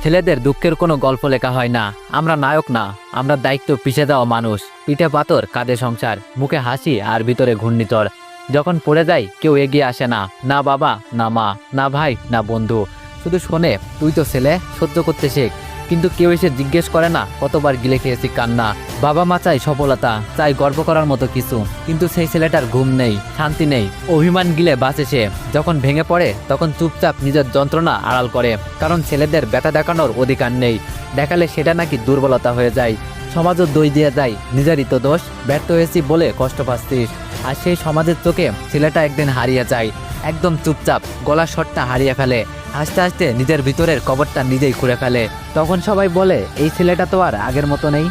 ছেলেদের দুঃখের কোনো গল্প লেখা হয় না। আমরা নায়ক না, আমরা দায়িত্ব পিষে দেওয়া মানুষ। পিঠে পাথর, কাঁধে সংসার, মুখে হাসি আর ভিতরে ঘূর্ণিঝড়। যখন পড়ে যাই কেউ এগিয়ে আসে না, না বাবা, না মা, না ভাই, না বন্ধু। শুধু শোনে, তুই তো ছেলে, সহ্য করতে শেখ। কিন্তু কেউ এসে জিজ্ঞেস করে না কতবার গিলে খেয়েছি কান্না। বাবা মা চাই সফলতা, চাই গর্ব করার মতো কিছু, কিন্তু সেই ছেলেটার ঘুম নেই, শান্তি নেই, অভিমান গিলে বাঁচে সে। যখন ভেঙে পড়ে তখন চুপচাপ নিজের যন্ত্রণা আড়াল করে, কারণ ছেলেদের ব্যথা দেখানোর অধিকার নেই। দেখালে সেটা নাকি দুর্বলতা হয়ে যায়। সমাজও দোষ দিয়ে যায়, নিজেরই তো দোষ, ব্যর্থ হয়েছি বলে কষ্ট পাচ্ছিস। আর সেই সমাজের চোখে ছেলেটা একদিন হারিয়ে যায়, একদম চুপচাপ গলার স্বরটা হারিয়ে ফেলে, হাসতে হাসতে নিজের ভিতরের কবরটা নিজেই খুঁড়ে ফেলে। তখন সবাই বলে, এই ছেলেটা তো আর আগের মতো নেই।